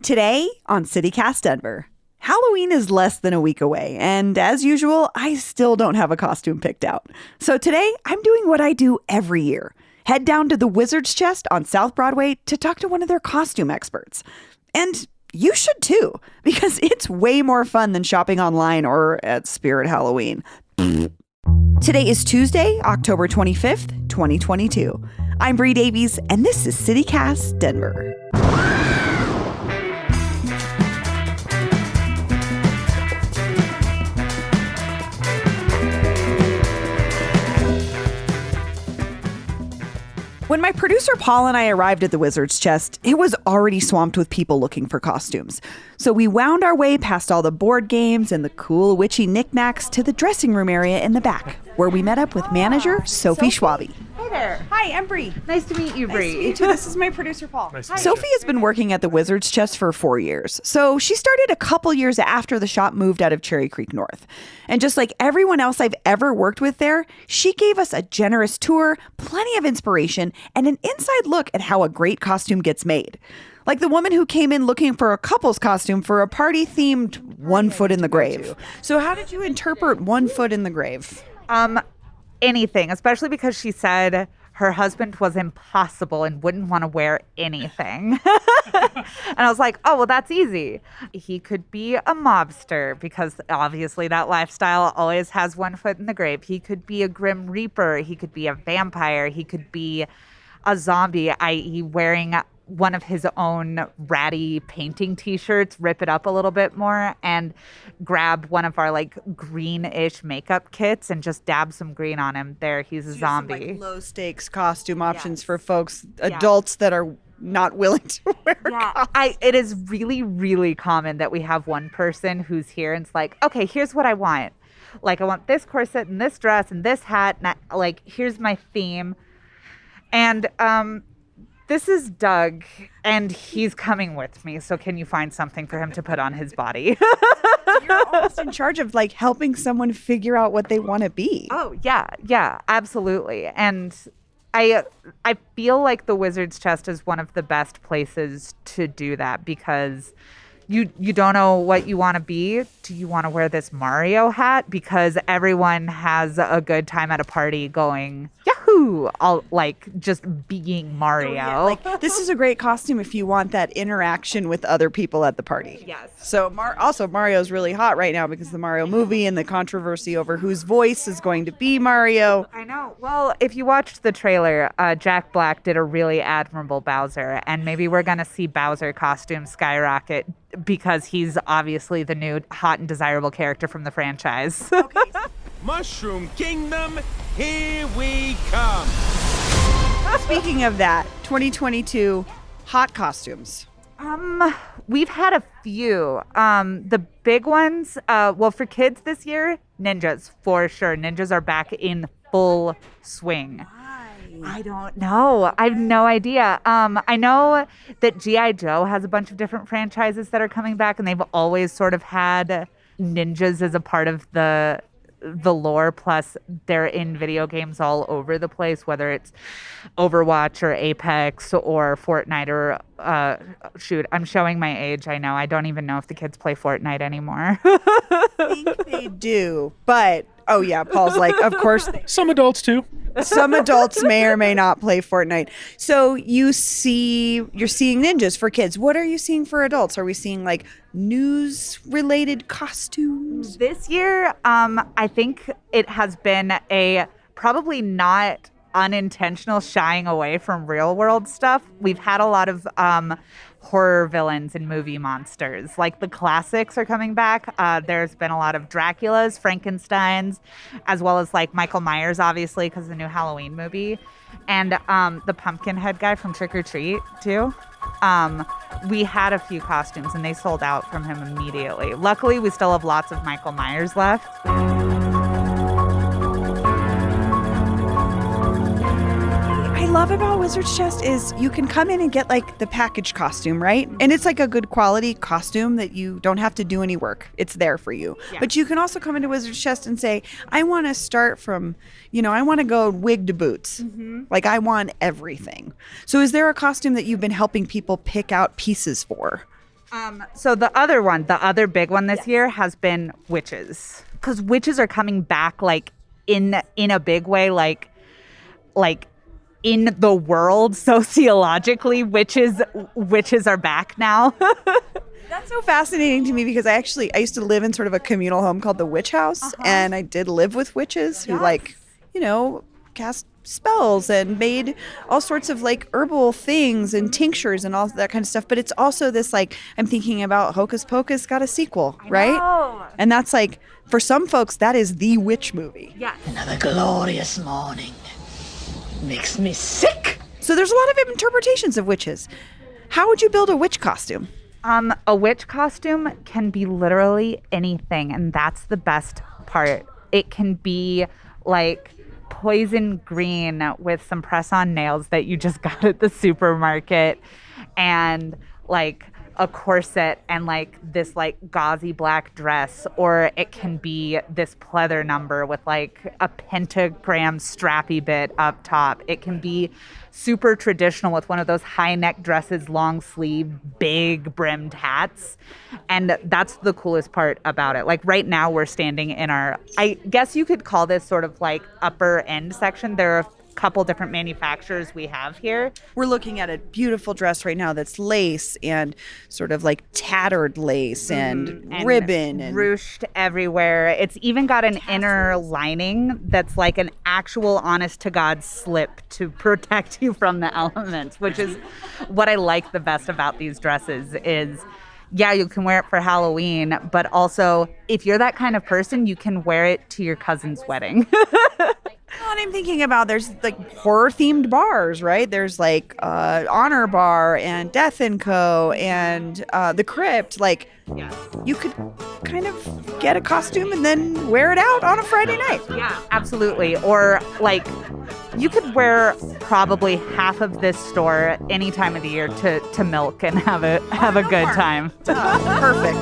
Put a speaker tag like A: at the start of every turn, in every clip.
A: Today on CityCast Denver, Halloween is less than a week away, and as usual, I still don't have a costume picked out. So today, I'm doing what I do every year. Head down to the Wizard's Chest on South Broadway to talk to one of their costume experts. And you should too, because it's way more fun than shopping online or at Spirit Halloween. Today is Tuesday, October 25th, 2022. I'm Bree Davies, and this is CityCast Denver. When my producer Paul and I arrived at the Wizard's Chest, it was already swamped with people looking for costumes. So we wound our way past all the board games and the cool witchy knickknacks to the dressing room area in the back, where we met up with manager Sophie Schwabe.
B: Hey there.
A: Hi, I'm Bree.
B: Nice to meet you, Bree.
A: Nice to meet you. This is my producer, Paul.
C: Nice
A: Sophie has been working at the Wizard's Chest for 4 years. So she started a couple years after the shop moved out of Cherry Creek North. And just like everyone else I've ever worked with there, she gave us a generous tour, plenty of inspiration, and an inside look at how a great costume gets made. Like the woman who came in looking for a couple's costume for a party themed One Foot in the Grave. So how did you interpret One Foot in the Grave?
B: Anything, especially because she said her husband was impossible and wouldn't want to wear anything. And I was like, oh, well, that's easy. He could be a mobster because obviously that lifestyle always has one foot in the grave. He could be a grim reaper. He could be a vampire. He could be a zombie, i.e. wearing one of his own ratty painting t-shirts, rip it up a little bit more, and grab one of our like greenish makeup kits and just dab some green on him. There, he's a zombie.
A: Some, like, low stakes costume options for folks, adults that are not willing to wear costumes.
B: It is really, really common that we have one person who's here and it's like, okay, here's what I want. Like, I want this corset and this dress and this hat. And here's my theme. And, this is Doug, and he's coming with me, so can you find something for him to put on his body?
A: So you're almost in charge of, like, helping someone figure out what they want to be.
B: Oh, yeah, absolutely. And I feel like the Wizard's Chest is one of the best places to do that because you don't know what you want to be. Do you want to wear this Mario hat? Because everyone has a good time at a party going, Yahoo! All like just being Mario.
A: Oh, yeah. Like, this is a great costume if you want that interaction with other people at the party.
B: Yes.
A: So also Mario's really hot right now because the Mario movie and the controversy over whose voice is going to be Mario.
B: I know. Well, if you watched the trailer, Jack Black did a really admirable Bowser, and maybe we're going to see Bowser costume skyrocket because he's obviously the new hot and desirable character from the franchise.
A: Okay.
C: Mushroom Kingdom, here we come.
A: Speaking of that, 2022 hot costumes.
B: We've had a few. The big ones, well, for kids this year, ninjas, for sure. Ninjas are back in full swing. I don't know. I have no idea. I know that G.I. Joe has a bunch of different franchises that are coming back, and they've always sort of had ninjas as a part of the lore, plus they're in video games all over the place, whether it's Overwatch or Apex or Fortnite or shoot, I'm showing my age. I know. I don't even know if the kids play Fortnite anymore.
A: I think they do, but oh yeah, Paul's like, of course
C: Some adults too.
A: some adults may or may not play Fortnite. So you're seeing ninjas for kids. What are you seeing for adults? Are we seeing like news related costumes?
B: This year, I think it has been a probably not unintentional shying away from real world stuff. We've had a lot of horror villains and movie monsters. Like the classics are coming back. There's been a lot of Draculas, Frankensteins, as well as like Michael Myers, obviously, because the new Halloween movie. And the Pumpkinhead guy from Trick or Treat, too. We had a few costumes and they sold out from him immediately. Luckily, we still have lots of Michael Myers left.
A: Love about Wizard's Chest is you can come in and get like the package costume, right? And it's like a good quality costume that you don't have to do any work. It's there for you. Yeah. But you can also come into Wizard's Chest and say, I want to start from, I want to go wig to boots. Mm-hmm. Like I want everything. So is there a costume that you've been helping people pick out pieces for?
B: So the other big one this year has been witches, because witches are coming back like in a big way, like in the world sociologically. Witches are back now.
A: That's so fascinating to me because I used to live in sort of a communal home called the Witch House, and I did live with witches who cast spells and made all sorts of like herbal things and tinctures and all that kind of stuff. But it's also this like, I'm thinking about Hocus Pocus got a sequel, right? And that's like, for some folks, that is the witch movie.
B: Yeah.
D: Another glorious morning. Makes me sick.
A: So there's a lot of interpretations of witches. How would you build a witch costume?
B: A witch costume can be literally anything, and that's the best part. It can be like poison green with some press-on nails that you just got at the supermarket, and like a corset and like this like gauzy black dress, or it can be this pleather number with like a pentagram strappy bit up top. It can be super traditional with one of those high neck dresses, long sleeve, big brimmed hats. And that's the coolest part about it. Like right now we're standing in our, I guess you could call this sort of like upper end section. There are couple different manufacturers we have here.
A: We're looking at a beautiful dress right now that's lace and sort of like tattered lace and ribbon and
B: ruched everywhere. It's even got an inner lining that's like an actual honest to God slip to protect you from the elements, which is what I like the best about these dresses is, yeah, you can wear it for Halloween, but also if you're that kind of person, you can wear it to your cousin's wedding.
A: What I'm thinking about, there's like horror themed bars, right? There's like Honor Bar and Death & Co. and The Crypt. Like, you could kind of get a costume and then wear it out on a Friday night.
B: Yeah, absolutely. Or like, you could wear probably half of this store any time of the year to milk and have a good time.
A: Perfect.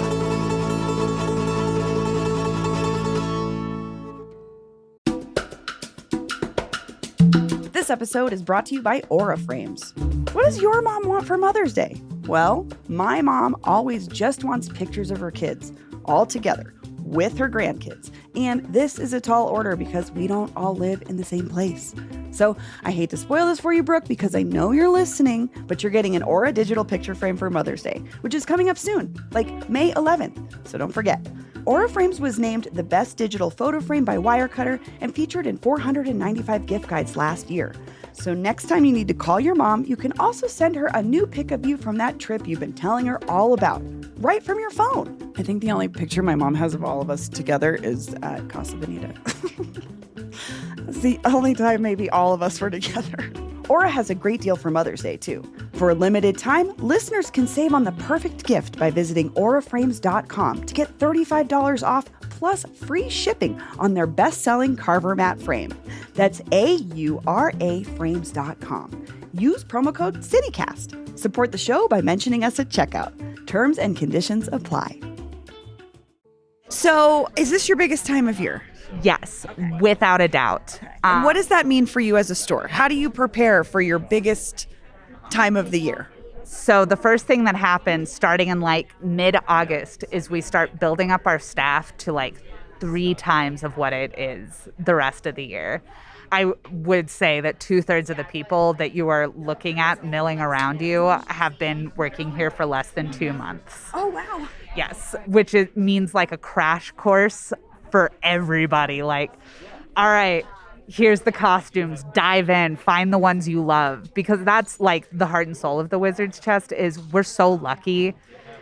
A: This episode is brought to you by Aura Frames. What does your mom want for Mother's Day? Well, my mom always just wants pictures of her kids, all together, with her grandkids. And this is a tall order because we don't all live in the same place. So I hate to spoil this for you, Brooke, because I know you're listening, but you're getting an Aura digital picture frame for Mother's Day, which is coming up soon, like May 11th. So don't forget. Aura Frames was named the best digital photo frame by Wirecutter and featured in 495 gift guides last year. So next time you need to call your mom, you can also send her a new pic of you from that trip you've been telling her all about, right from your phone. I think the only picture my mom has of all of us together is at Casa Bonita. It's the only time maybe all of us were together. Aura has a great deal for Mother's Day, too. For a limited time, listeners can save on the perfect gift by visiting auraframes.com to get $35 off plus free shipping on their best-selling Carver mat frame. That's auraframes.com. Use promo code CityCast. Support the show by mentioning us at checkout. Terms and conditions apply. So, is this your biggest time of year?
B: Yes, without a doubt.
A: And what does that mean for you as a store? How do you prepare for your biggest time of the year?
B: So the first thing that happens starting in like mid-August is we start building up our staff to like 3 times of what it is the rest of the year. I would say that 2/3 of the people that you are looking at milling around you have been working here for less than 2 months.
A: Oh, wow.
B: Yes, which means like a crash course for everybody. Like, all right, here's the costumes, dive in, find the ones you love, because that's like the heart and soul of the Wizard's Chest is we're so lucky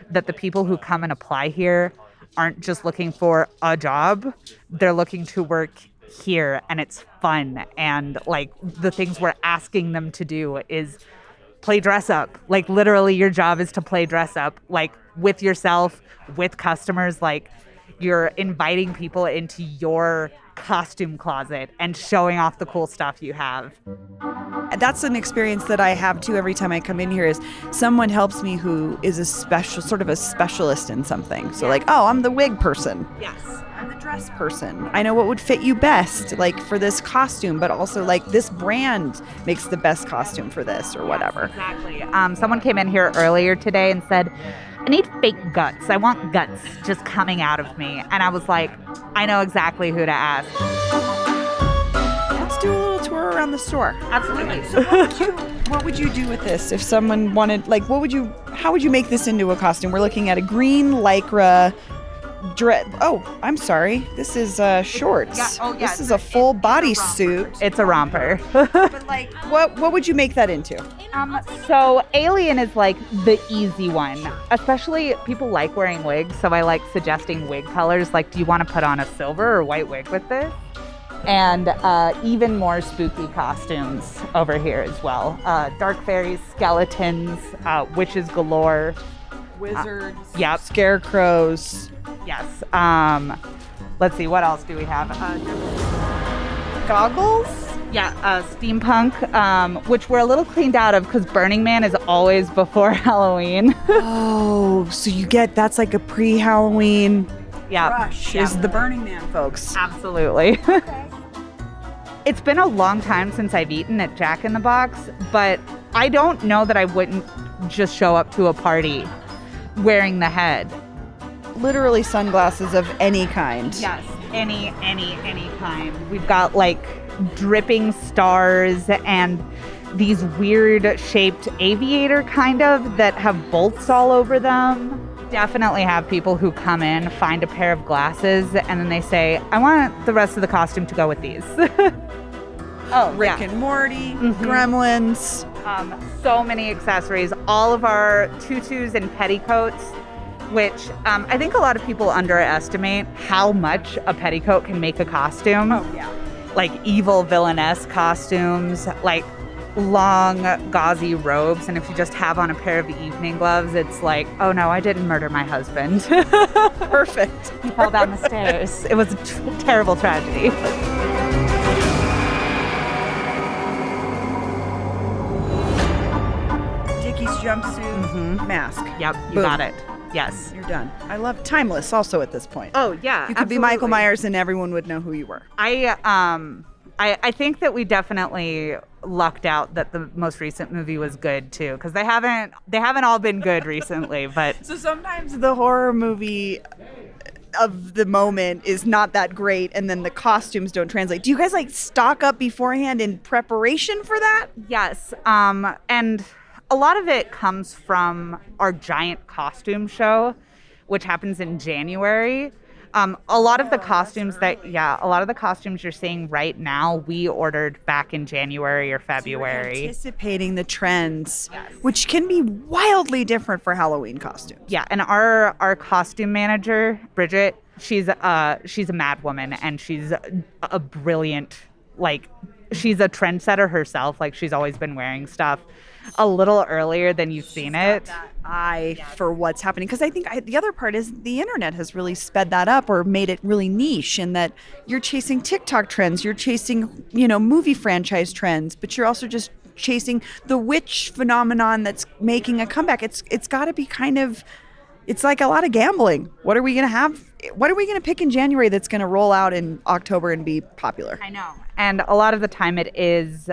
B: that the people who come and apply here aren't just looking for a job. They're looking to work here and it's fun. And like the things we're asking them to do is play dress up. Like literally your job is to play dress up, like with yourself, with customers. Like you're inviting people into your costume closet and showing off the cool stuff you have.
A: That's an experience that I have too every time I come in here is someone helps me who is a specialist in something. So like, oh, I'm the wig person.
B: Yes.
A: I'm the dress person. I know what would fit you best, like for this costume, but also like this brand makes the best costume for this or whatever.
B: Exactly. Someone came in here earlier today and said, I need fake guts. I want guts just coming out of me. And I was like, I know exactly who to ask.
A: Let's do a little tour around the store.
B: Absolutely.
A: So what would you do with this if someone wanted, like, how would you make this into a costume? We're looking at a green Lycra dress. Oh, I'm sorry. This is shorts.
B: Yeah. Oh, yeah.
A: This is a full body suit.
B: It's a romper.
A: But like, what would you make that into?
B: So Alien is like the easy one, especially people like wearing wigs. So I like suggesting wig colors. Like, do you want to put on a silver or white wig with this? And even more spooky costumes over here as well. Dark fairies, skeletons, witches galore.
A: Wizards.
B: Yep.
A: Scarecrows.
B: Yes. Let's see, what else do we have?
A: Goggles?
B: Yeah, steampunk, which we're a little cleaned out of because Burning Man is always before Halloween.
A: Oh, so that's like a pre-Halloween rush
B: Yeah.
A: is the Burning Man, folks.
B: Absolutely. It's been a long time since I've eaten at Jack in the Box, but I don't know that I wouldn't just show up to a party wearing the head.
A: Literally sunglasses of any kind.
B: Yes, any kind. We've got like dripping stars and these weird shaped aviator kind of that have bolts all over them. Definitely have people who come in, find a pair of glasses, and then they say, I want the rest of the costume to go with these. Oh,
A: Rick and Morty, Gremlins.
B: So many accessories, all of our tutus and petticoats, which I think a lot of people underestimate how much a petticoat can make a costume.
A: Oh, yeah.
B: Like evil villainess costumes, like long gauzy robes, and if you just have on a pair of evening gloves, it's like, oh no, I didn't murder my husband.
A: Perfect.
B: He fell down the stairs. It was a terrible tragedy.
A: Dickies jumpsuit, mask.
B: Yep, you
A: Boom.
B: got it. Yes.
A: You're done. I love timeless also at this point.
B: Oh yeah,
A: You could be Michael Myers and everyone would know who you were.
B: I think that we definitely lucked out that the most recent movie was good too, because they haven't all been good recently. But
A: So sometimes the horror movie of the moment is not that great and then the costumes don't translate. Do you guys like stock up beforehand in preparation for that?
B: yes, and a lot of it comes from our giant costume show, which happens in January. A lot of the costumes you're seeing right now, we ordered back in January or February.
A: Anticipating the trends, which can be wildly different for Halloween costumes.
B: Yeah, and our costume manager, Bridget, she's a mad woman, and she's a brilliant, like, she's a trendsetter herself. Like, she's always been wearing stuff a little earlier than you've seen it.
A: Eye for what's happening, because I think the other part is the internet has really sped that up or made it really niche, in that you're chasing TikTok trends, you're chasing movie franchise trends, but you're also just chasing the witch phenomenon that's making a comeback. It's got to be kind of, it's like a lot of gambling. What are we going to have? What are we going to pick in January that's going to roll out in October and be popular?
B: I know. And a lot of the time it is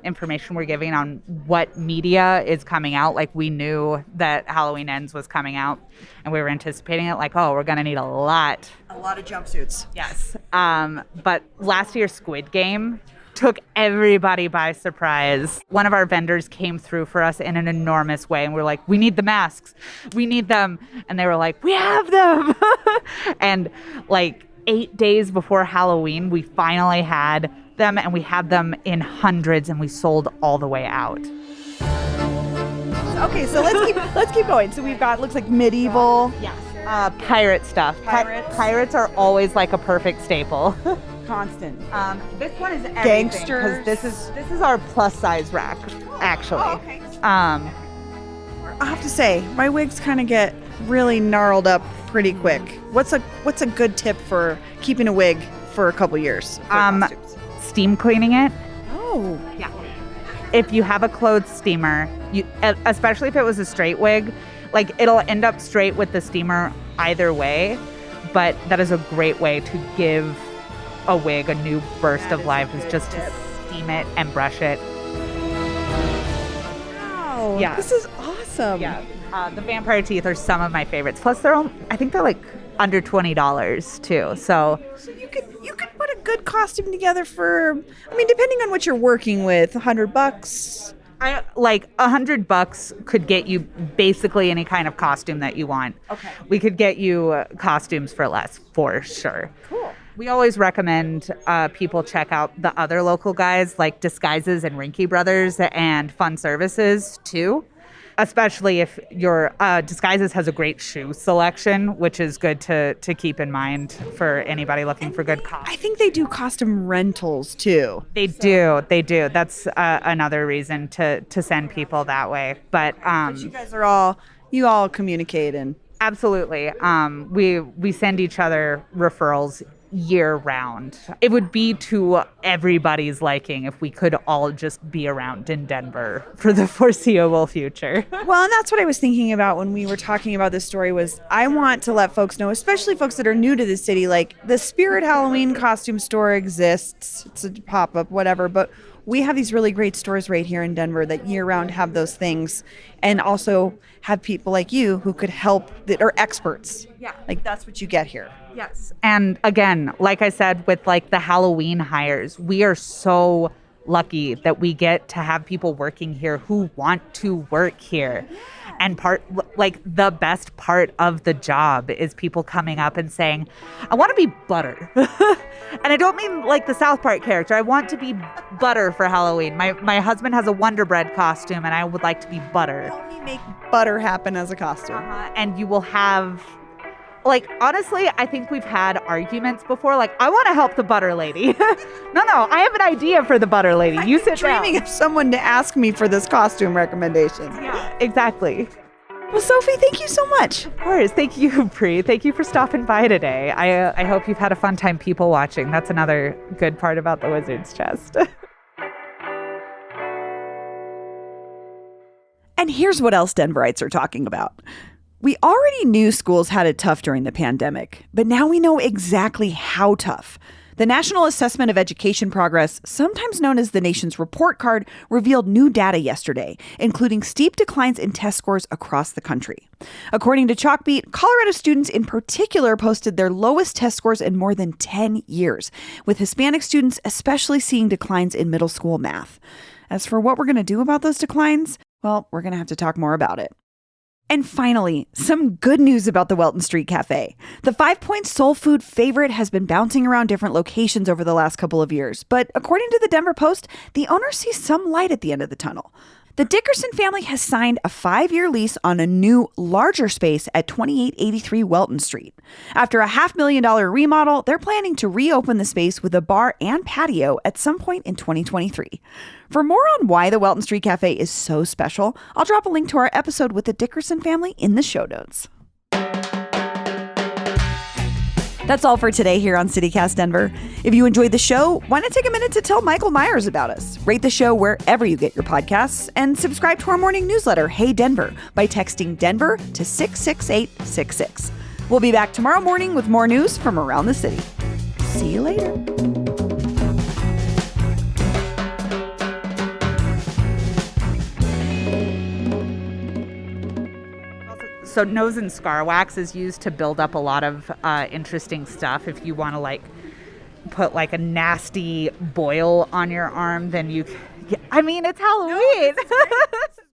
B: information we're giving on what media is coming out. Like, we knew that Halloween Ends was coming out and we were anticipating it. Like, oh, we're going to need a lot
A: of jumpsuits.
B: Yes. But last year's Squid Game took everybody by surprise. One of our vendors came through for us in an enormous way, and we're like, we need the masks. We need them. And they were like, we have them. And like 8 days before Halloween, we finally had them, and we had them in hundreds, and we sold all the way out.
A: Okay, so let's keep going. So we've got, looks like medieval.
B: Yes. Pirate stuff. Pirates are always like a perfect staple.
A: Constant.
B: This one is everything,
A: Gangsters.
B: 'cause this is our plus size rack, actually.
A: Oh, okay. I have to say, my wigs kind of get really gnarled up pretty quick. What's a good tip for keeping a wig for a couple years? For costumes?
B: Steam cleaning it.
A: Oh.
B: Yeah. If you have a clothes steamer, especially if it was a straight wig, like, it'll end up straight with the steamer either way. but that is a great way to give a wig a new burst of life, is just to steam it and brush it.
A: Wow.
B: Yeah.
A: This is awesome.
B: Yeah. The vampire teeth are some of my favorites. Plus, I think they're like under $20 too. So
A: you could put a good costume together for, I mean, depending on what you're working with, $100.
B: I like $100 could get you basically any kind of costume that you want.
A: Okay.
B: We could get you costumes for less, for sure.
A: Cool.
B: We always recommend people check out the other local guys like Disguises and Rinky Brothers and Fun Services too. Especially if your Disguises has a great shoe selection, which is good to keep in mind for anybody looking for good costumes.
A: I think they do costume rentals too.
B: They do. That's another reason to send people that way. But
A: You guys you all communicate and
B: absolutely. We send each other referrals year round. It would be to everybody's liking if we could all just be around in Denver for the foreseeable future.
A: Well, and that's what I was thinking about when we were talking about this story was I want to let folks know, especially folks that are new to the city, like the Spirit Halloween costume store exists. It's a pop-up, whatever, but we have these really great stores right here in Denver that year-round have those things and also have people like you who could help that are experts.
B: Yeah.
A: Like that's what you get here.
B: Yes. And again, like I said, with like the Halloween hires, we are so lucky that we get to have people working here who want to work here. And the best part of the job is people coming up and saying, I want to be Butter. And I don't mean like the South Park character. I want to be Butter for Halloween. My husband has a Wonder Bread costume and I would like to be Butter.
A: Help me make Butter happen as a costume.
B: And you will have, like, honestly, I think we've had arguments before. Like, I want to help the Butter lady. No, I have an idea for the Butter lady. You sit down.
A: I'm dreaming of someone to ask me for this costume recommendation.
B: Yeah, exactly.
A: Well, Sophie, thank you so much.
B: Of course. Thank you, Bree. Thank you for stopping by today. I hope you've had a fun time people watching. That's another good part about the Wizard's Chest.
A: And here's what else Denverites are talking about. We already knew schools had it tough during the pandemic, but now we know exactly how tough. The National Assessment of Education Progress, sometimes known as the nation's report card, revealed new data yesterday, including steep declines in test scores across the country. According to Chalkbeat, Colorado students in particular posted their lowest test scores in more than 10 years, with Hispanic students especially seeing declines in middle school math. As for what we're going to do about those declines, well, we're going to have to talk more about it. And finally, some good news about the Welton Street Cafe. The 5 Point soul food favorite has been bouncing around different locations over the last couple of years, but according to the Denver Post, the owner sees some light at the end of the tunnel. The Dickerson family has signed a 5-year lease on a new, larger space at 2883 Welton Street. After a $500,000 remodel, they're planning to reopen the space with a bar and patio at some point in 2023. For more on why the Welton Street Cafe is so special, I'll drop a link to our episode with the Dickerson family in the show notes. That's all for today here on CityCast Denver. If you enjoyed the show, why not take a minute to tell Michael Myers about us? Rate the show wherever you get your podcasts and subscribe to our morning newsletter, Hey Denver, by texting Denver to 66866. We'll be back tomorrow morning with more news from around the city. See you later.
B: So nose and scar wax is used to build up a lot of interesting stuff. If you want to like put like a nasty boil on your arm, then you, I mean, it's Halloween. No,